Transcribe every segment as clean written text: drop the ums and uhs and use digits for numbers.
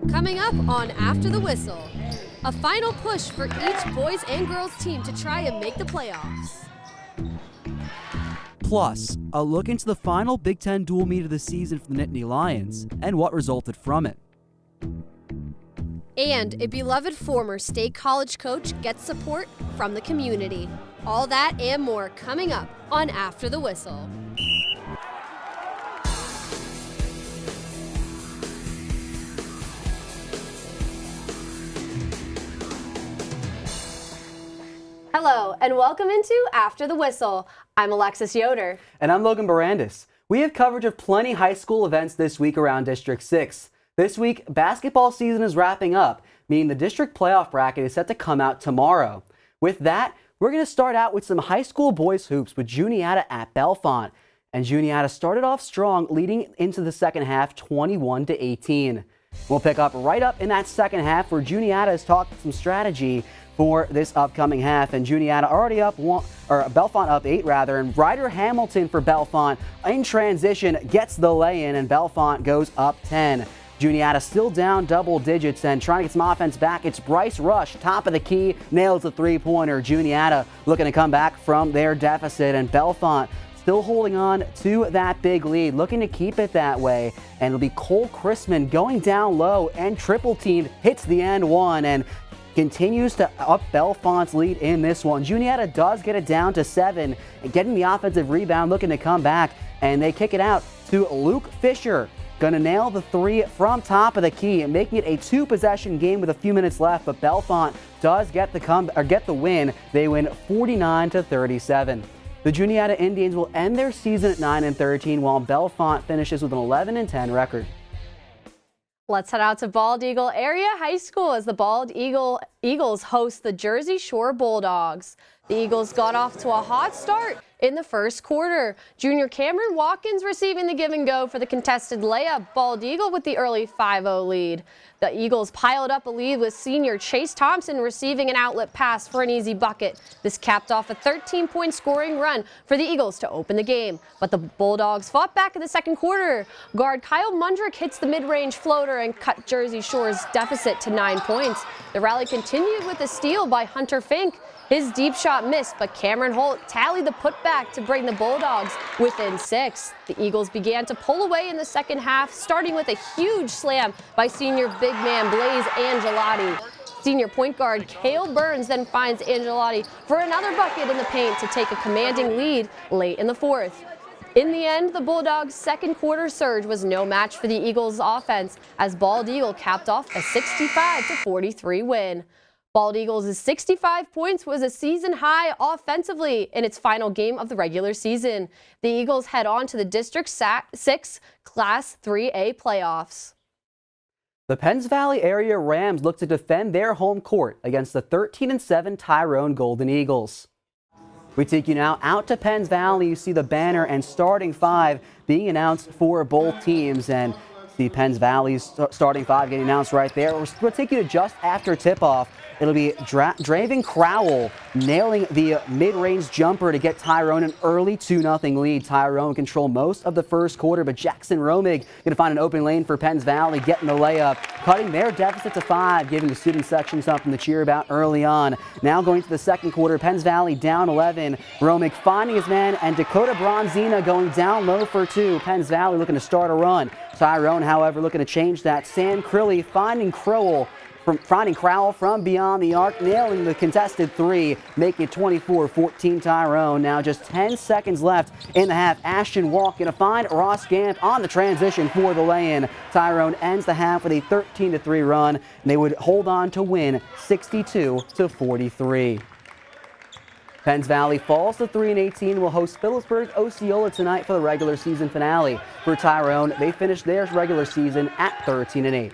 Coming up on After the Whistle, a final push for each boys and girls team to try and make the playoffs. Plus, a look into the final Big Ten dual meet of the season for the Nittany Lions and what resulted from it. And a beloved former state college coach gets support from the community. All that and more coming up on After the Whistle. Hello, and welcome into After the Whistle. I'm Alexis Yoder. And I'm Logan Barandis. We have coverage of plenty high school events this week around District 6. This week, basketball season is wrapping up, meaning the district playoff bracket is set to come out tomorrow. With that, we're going to start out with some high school boys hoops with Juniata at Bellefonte. And Juniata started off strong, leading into the second half 21-18. We'll pick up right up in that second half where Juniata has talked some strategy for this upcoming half, and Juniata already up one, or Bellefonte up 8 rather, and Ryder Hamilton for Bellefonte in transition gets the lay-in, and Bellefonte goes up 10. Juniata still down double digits and trying to get some offense back. It's Bryce Rush, top of the key, nails the three-pointer. Juniata looking to come back from their deficit, and Bellefonte still holding on to that big lead, looking to keep it that way. And it'll be Cole Chrisman going down low and triple teamed, hits the end one, and continues to up Bellefonte's lead in this one. Juniata does get it down to 7 and getting the offensive rebound, looking to come back, and they kick it out to Luke Fisher. Gonna nail the 3 from top of the key and making it a 2-possession game with a few minutes left, but Bellefonte does get the win. They win 49-37. The Juniata Indians will end their season at 9-13, while Bellefonte finishes with an 11-10 record. Let's head out to Bald Eagle Area High School as the Bald Eagles host the Jersey Shore Bulldogs. The Eagles got off to a hot start in the first quarter. Junior Cameron Watkins receiving the give and go for the contested layup. Bald Eagle with the early 5-0 lead. The Eagles piled up a lead with senior Chase Thompson receiving an outlet pass for an easy bucket. This capped off a 13-point scoring run for the Eagles to open the game. But the Bulldogs fought back in the second quarter. Guard Kyle Mundrick hits the mid-range floater and cut Jersey Shore's deficit to 9 points. The rally continued with a steal by Hunter Fink. His deep shot missed, but Cameron Holt tallied the putback to bring the Bulldogs within 6. The Eagles began to pull away in the second half, starting with a huge slam by senior big man Blaze Angelotti. Senior point guard Cale Burns then finds Angelotti for another bucket in the paint to take a commanding lead late in the fourth. In the end, the Bulldogs' second quarter surge was no match for the Eagles' offense as Bald Eagle capped off a 65-43 win. Bald Eagles' 65 points was a season high offensively in its final game of the regular season. The Eagles head on to the District 6 Class 3A playoffs. The Penns Valley area Rams look to defend their home court against the 13-7 Tyrone Golden Eagles. We take you now out to Penns Valley. You see the banner and starting 5 being announced for both teams, and the Penns Valley's starting 5 getting announced right there. We'll take you to just after tip-off. It'll be Draven Crowell nailing the mid-range jumper to get Tyrone an early 2-0 lead. Tyrone control most of the first quarter, but Jackson Romig going to find an open lane for Penns Valley, getting the layup, cutting their deficit to 5, giving the student section something to cheer about early on. Now going to the second quarter, Penns Valley down 11. Romig finding his man, and Dakota Bronzina going down low for 2. Penns Valley looking to start a run. Tyrone, however, looking to change that. Sam Crilly finding Crowell from beyond the arc, nailing the contested 3, making it 24-14 Tyrone. Now just 10 seconds left in the half. Ashton Walk going to find Ross Gamp on the transition for the lay-in. Tyrone ends the half with a 13-3 run, and they would hold on to win 62-43. Penns Valley falls to 3-18, will host Phillipsburg Osceola tonight for the regular season finale. For Tyrone, they finished their regular season at 13-8.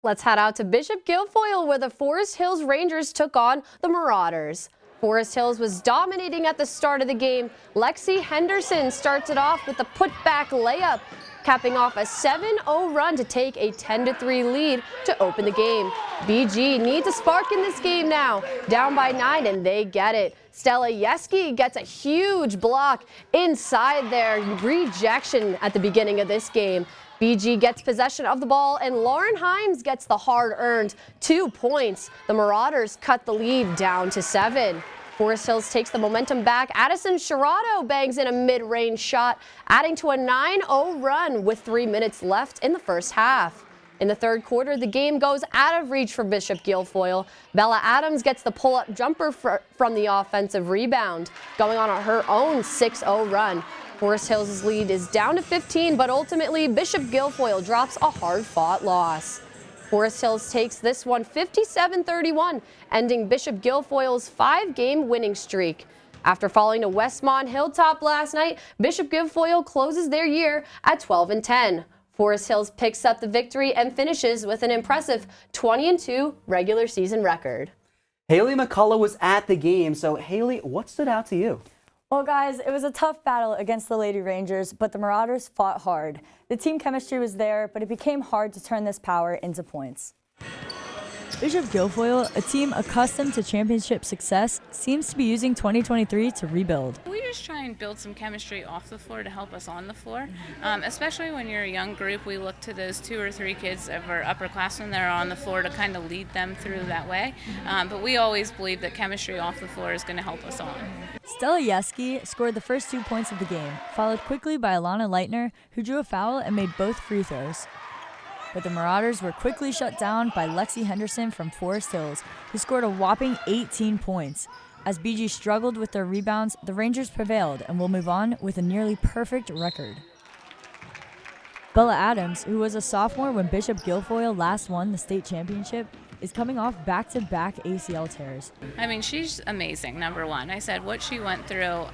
Let's head out to Bishop Guilfoyle where the Forest Hills Rangers took on the Marauders. Forest Hills was dominating at the start of the game. Lexi Henderson starts it off with a putback layup, capping off a 7-0 run to take a 10-3 lead to open the game. BG needs a spark in this game now, down by 9, and they get it. Stella Yeski gets a huge block inside their rejection at the beginning of this game. BG gets possession of the ball, and Lauren Himes gets the hard-earned 2 points. The Marauders cut the lead down to 7. Forest Hills takes the momentum back. Addison Sherrado bangs in a mid-range shot, adding to a 9-0 run with 3 minutes left in the first half. In the third quarter, the game goes out of reach for Bishop Guilfoyle. Bella Adams gets the pull-up jumper from the offensive rebound, going on her own 6-0 run. Forest Hills' lead is down to 15, but ultimately Bishop Guilfoyle drops a hard-fought loss. Forest Hills takes this one 57-31, ending Bishop Guilfoyle's 5-game winning streak. After falling to Westmont Hilltop last night, Bishop Guilfoyle closes their year at 12-10. Forest Hills picks up the victory and finishes with an impressive 20-2 regular season record. Haley McCullough was at the game, so Haley, what stood out to you? Well, guys, it was a tough battle against the Lady Rangers, but the Marauders fought hard. The team chemistry was there, but it became hard to turn this power into points. Bishop Guilfoyle, a team accustomed to championship success, seems to be using 2023 to rebuild. We just try and build some chemistry off the floor to help us on the floor. Especially when you're a young group, we look to those 2 or 3 kids of our upperclassmen that are on the floor to kind of lead them through that way. But we always believe that chemistry off the floor is going to help us on. Stella Yeski scored the first 2 points of the game, followed quickly by Alana Leitner, who drew a foul and made both free throws. But the Marauders were quickly shut down by Lexi Henderson from Forest Hills, who scored a whopping 18 points. As BG struggled with their rebounds, the Rangers prevailed and will move on with a nearly perfect record. Bella Adams, who was a sophomore when Bishop Guilfoyle last won the state championship, is coming off back-to-back ACL tears. I mean, she's amazing, number one. I said what she went through,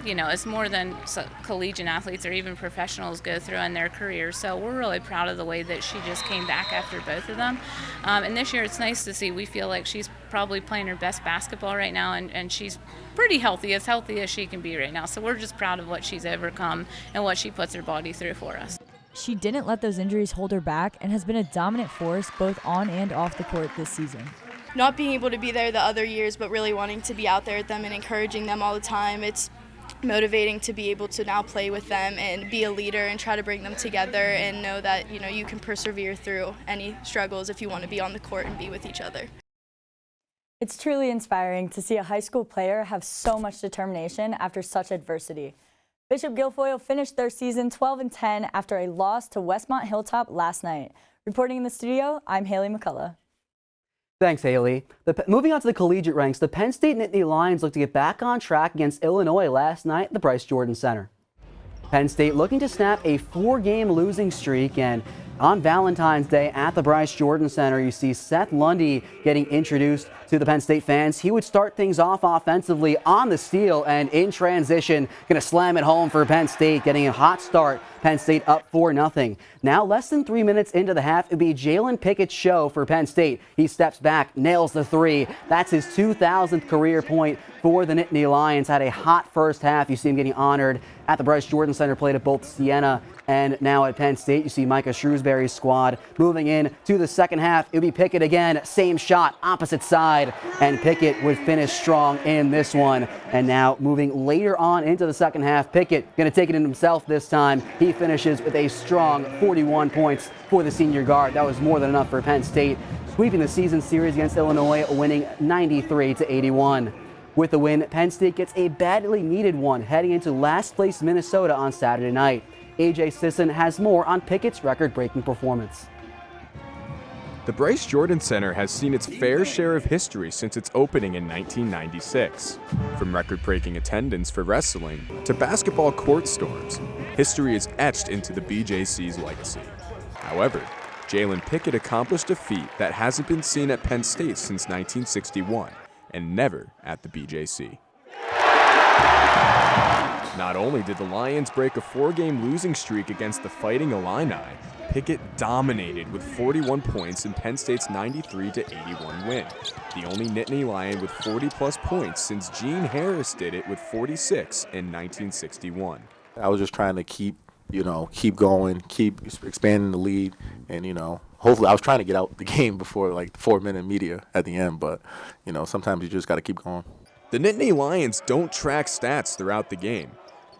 is more than collegiate athletes or even professionals go through in their careers. So we're really proud of the way that she just came back after both of them. And this year it's nice to see. We feel like she's probably playing her best basketball right now, and she's pretty healthy as she can be right now. So we're just proud of what she's overcome and what she puts her body through for us. She didn't let those injuries hold her back and has been a dominant force both on and off the court this season. Not being able to be there the other years, but really wanting to be out there with them and encouraging them all the time. It's motivating to be able to now play with them and be a leader and try to bring them together and know that you can persevere through any struggles if you want to be on the court and be with each other. It's truly inspiring to see a high school player have so much determination after such adversity. Bishop Guilfoyle finished their season 12-10 after a loss to Westmont Hilltop last night. Reporting in the studio, I'm Haley McCullough. Thanks, Haley. Moving on to the collegiate ranks, the Penn State Nittany Lions look to get back on track against Illinois last night at the Bryce Jordan Center. Penn State looking to snap a 4-game losing streak, and on Valentine's Day at the Bryce Jordan Center, you see Seth Lundy getting introduced to the Penn State fans. He would start things off offensively on the steal, and in transition, going to slam it home for Penn State, getting a hot start. Penn State up 4-0. Now, less than 3 minutes into the half, it'd be Jalen Pickett's show for Penn State. He steps back, nails the 3. That's his 2,000th career point for the Nittany Lions. Had a hot first half. You see him getting honored at the Bryce Jordan Center, played at both Siena and now at Penn State. You see Micah Shrewsbury's squad moving in to the second half. It'll be Pickett again, same shot, opposite side, and Pickett would finish strong in this one. And now moving later on into the second half, Pickett going to take it in himself this time. He finishes with a strong 41 points for the senior guard. That was more than enough for Penn State, sweeping the season series against Illinois, winning 93-81. With the win, Penn State gets a badly needed one heading into last place Minnesota on Saturday night. AJ Sisson has more on Pickett's record-breaking performance. The Bryce Jordan Center has seen its fair share of history since its opening in 1996. From record-breaking attendance for wrestling to basketball court storms, history is etched into the BJC's legacy. However, Jalen Pickett accomplished a feat that hasn't been seen at Penn State since 1961, and never at the BJC. Not only did the Lions break a 4-game losing streak against the Fighting Illini, Pickett dominated with 41 points in Penn State's 93-81 win, the only Nittany Lion with 40-plus points since Gene Harris did it with 46 in 1961. I was just trying to keep going, keep expanding the lead, and, hopefully I was trying to get out the game before like the 4-minute media at the end, but, sometimes you just got to keep going. The Nittany Lions don't track stats throughout the game.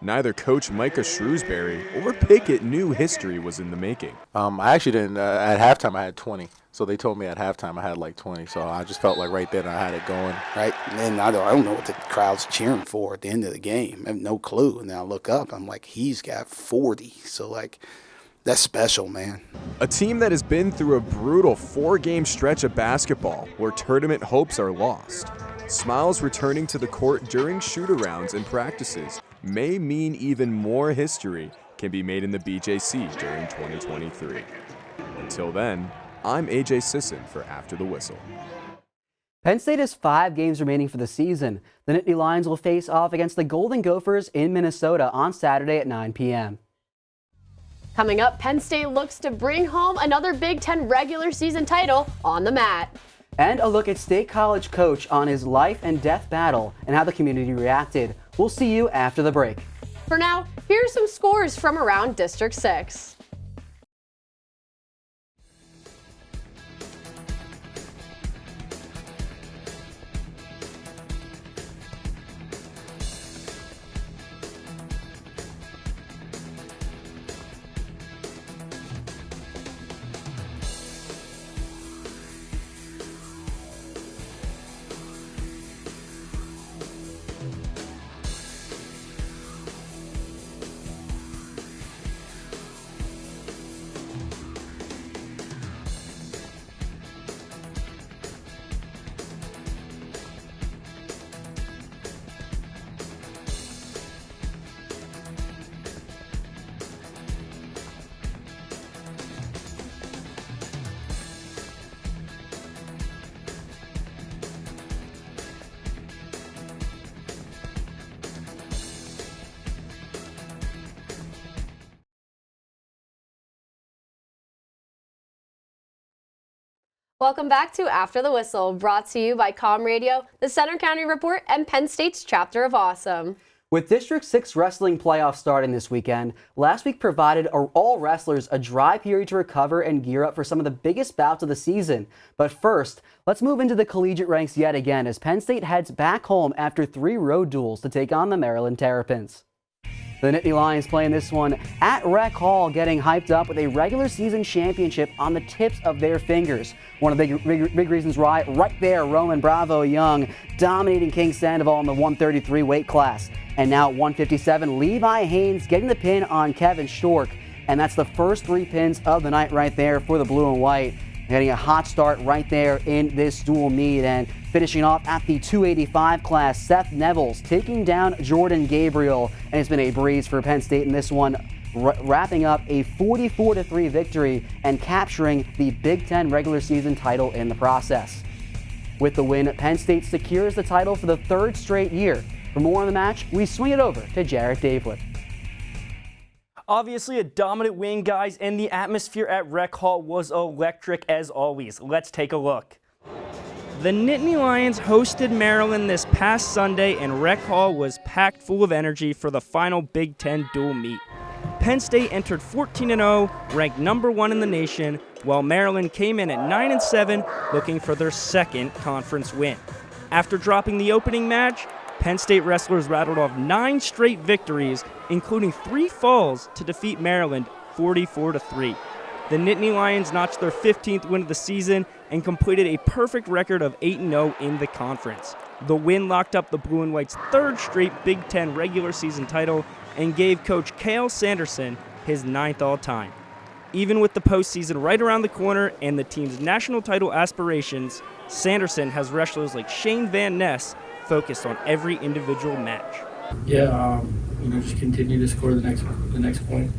Neither Coach Micah Shrewsbury or Pickett knew history was in the making. I actually didn't. At halftime, I had 20. So they told me at halftime I had like 20. So I just felt like right then I had it going. Right? And then I don't know what the crowd's cheering for at the end of the game. I have no clue. And then I look up, I'm like, he's got 40. So, like, that's special, man. A team that has been through a brutal 4-game stretch of basketball where tournament hopes are lost. Smiles returning to the court during shoot-arounds and practices may mean even more history can be made in the BJC during 2023. Until then, I'm AJ Sisson for After the Whistle. Penn State has 5 games remaining for the season. The Nittany Lions will face off against the Golden Gophers in Minnesota on Saturday at 9 p.m. Coming up, Penn State looks to bring home another Big Ten regular season title on the mat. And a look at State College coach on his life and death battle and how the community reacted. We'll see you after the break. For now, here are some scores from around District 6. Welcome back to After the Whistle, brought to you by Com Radio, the Center County Report, and Penn State's Chapter of Awesome. With District 6 wrestling playoffs starting this weekend, last week provided all wrestlers a dry period to recover and gear up for some of the biggest bouts of the season. But first, let's move into the collegiate ranks yet again as Penn State heads back home after 3 road duels to take on the Maryland Terrapins. The Nittany Lions playing this one at Rec Hall, getting hyped up with a regular season championship on the tips of their fingers. One of the big reasons why, right there, Roman Bravo Young dominating King Sandoval in the 133 weight class. And now at 157, Levi Haynes getting the pin on Kevin Stork. And that's the first 3 pins of the night right there for the blue and white. Getting a hot start right there in this dual meet. And finishing off at the 285 class, Seth Nevels taking down Jordan Gabriel. And it's been a breeze for Penn State in this one, wrapping up a 44-3 victory and capturing the Big Ten regular season title in the process. With the win, Penn State secures the title for the 3rd straight year. For more on the match, we swing it over to Jarrett Davewood. Obviously a dominant win, guys, and the atmosphere at Rec Hall was electric as always. Let's take a look. The Nittany Lions hosted Maryland this past Sunday, and Rec Hall was packed full of energy for the final Big Ten dual meet. Penn State entered 14-0, ranked #1 in the nation, while Maryland came in at 9-7, looking for their 2nd conference win. After dropping the opening match, Penn State wrestlers rattled off 9 straight victories, including 3 falls to defeat Maryland 44-3. The Nittany Lions notched their 15th win of the season and completed a perfect record of 8-0 in the conference. The win locked up the Blue and White's 3rd straight Big Ten regular season title and gave Coach Cale Sanderson his 9th all-time. Even with the postseason right around the corner and the team's national title aspirations, Sanderson has wrestlers like Shane Van Ness focused on every individual match. Yeah, just continue to score the next point.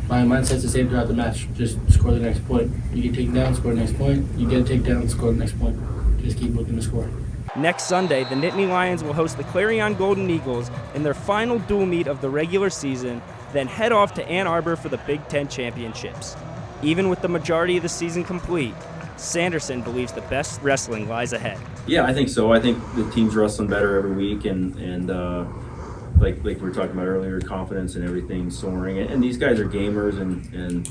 My mindset's the same throughout the match. Just score the next point. You get taken down, score the next point. You get a takedown, score the next point. Just keep looking to score. Next Sunday, the Nittany Lions will host the Clarion Golden Eagles in their final dual meet of the regular season, then head off to Ann Arbor for the Big Ten championships. Even with the majority of the season complete, Sanderson believes the best wrestling lies ahead. Yeah, I think so. I think the team's wrestling better every week, and like we were talking about earlier, confidence and everything soaring. And these guys are gamers, and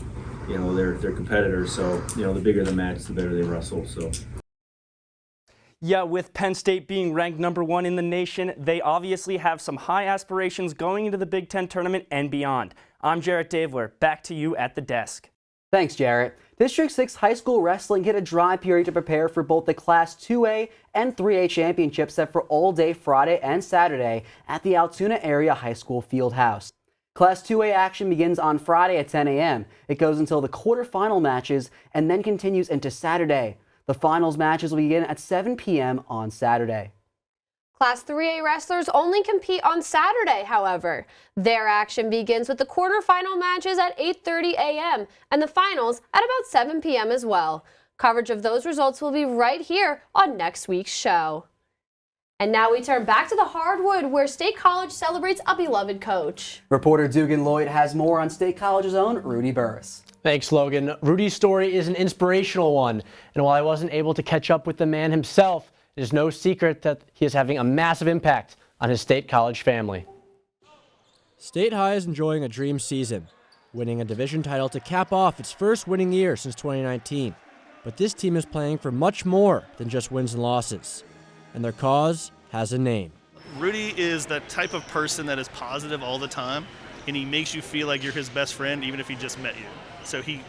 they're competitors. So the bigger the match, the better they wrestle. So. Yeah, with Penn State being ranked #1 in the nation, they obviously have some high aspirations going into the Big Ten tournament and beyond. I'm Jarrett Davler. Back to you at the desk. Thanks, Jarrett. District 6 high school wrestling hit a dry period to prepare for both the Class 2A and 3A championships set for all day Friday and Saturday at the Altoona Area High School Fieldhouse. Class 2A action begins on Friday at 10 a.m. It goes until the quarterfinal matches and then continues into Saturday. The finals matches will begin at 7 p.m. on Saturday. Class 3A wrestlers only compete on Saturday, however. Their action begins with the quarterfinal matches at 8:30 a.m. and the finals at about 7 p.m. as well. Coverage of those results will be right here on next week's show. And now we turn back to the hardwood where State College celebrates a beloved coach. Reporter Dugan Lloyd has more on State College's own Rudy Burris. Thanks, Logan. Rudy's story is an inspirational one, and while I wasn't able to catch up with the man himself, it is no secret that he is having a massive impact on his State College family. State High is enjoying a dream season, winning a division title to cap off its first winning year since 2019. But this team is playing for much more than just wins and losses, and their cause has a name. Rudy is the type of person that is positive all the time, and he makes you feel like you're his best friend even if he just met you. So he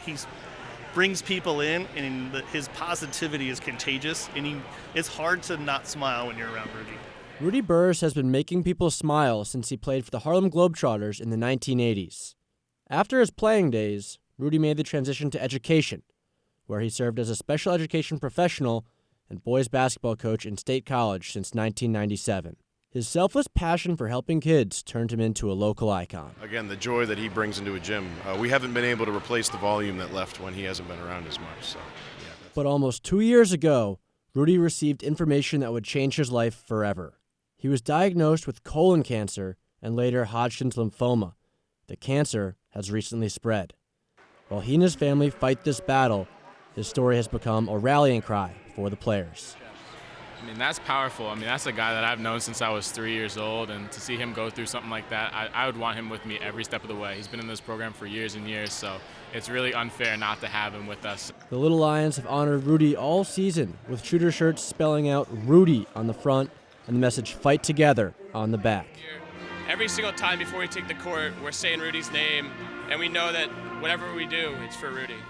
brings people in, and his positivity is contagious, and it's hard to not smile when you're around Rudy. Rudy Burris has been making people smile since he played for the Harlem Globetrotters in the 1980s. After his playing days, Rudy made the transition to education, where he served as a special education professional and boys basketball coach in State College since 1997. His selfless passion for helping kids turned him into a local icon. Again, the joy that he brings into a gym, we haven't been able to replace the volume that left when he hasn't been around as much. So, yeah, But almost 2 years ago, Rudy received information that would change his life forever. He was diagnosed with colon cancer and later Hodgkin's lymphoma. The cancer has recently spread. While he and his family fight this battle, his story has become a rallying cry for the players. I mean, that's powerful. I mean, that's a guy that I've known since I was 3 years old, and to see him go through something like that, I would want him with me every step of the way. He's been in this program for years and years, so it's really unfair not to have him with us. The Little Lions have honored Rudy all season with shooter shirts spelling out Rudy on the front and the message Fight Together on the back. Every single time before we take the court, we're saying Rudy's name, and we know that whatever we do, it's for Rudy.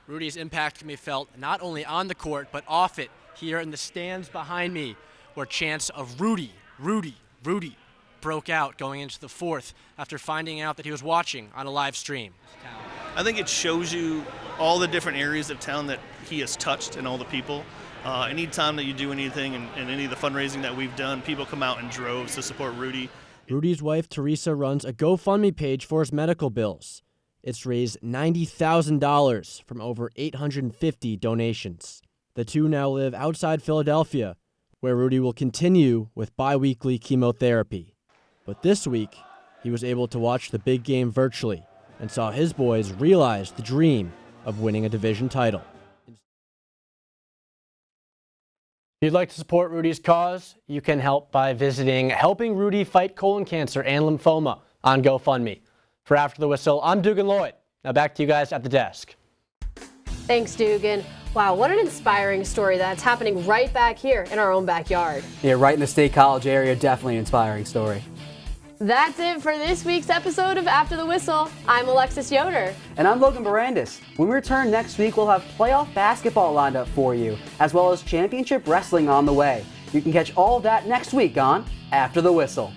Rudy's impact can be felt not only on the court, but off it. Here in the stands behind me, where chants of Rudy, Rudy, Rudy broke out going into the fourth after finding out that he was watching on a live stream. I think it shows you all the different areas of town that he has touched and all the people. Anytime that you do anything and any of the fundraising that we've done, people come out in droves to support Rudy. Rudy's wife, Teresa, runs a GoFundMe page for his medical bills. It's raised $90,000 from over 850 donations. The two now live outside Philadelphia, where Rudy will continue with bi-weekly chemotherapy. But this week, he was able to watch the big game virtually and saw his boys realize the dream of winning a division title. If you'd like to support Rudy's cause, you can help by visiting Helping Rudy Fight Colon Cancer and Lymphoma on GoFundMe. For After the Whistle, I'm Dugan Lloyd. Now back to you guys at the desk. Thanks, Dugan. Wow, what an inspiring story that's happening right back here in our own backyard. Yeah, right in the State College area, definitely an inspiring story. That's it for this week's episode of After the Whistle. I'm Alexis Yoder. And I'm Logan Barandis. When we return next week, we'll have playoff basketball lined up for you, as well as championship wrestling on the way. You can catch all of that next week on After the Whistle.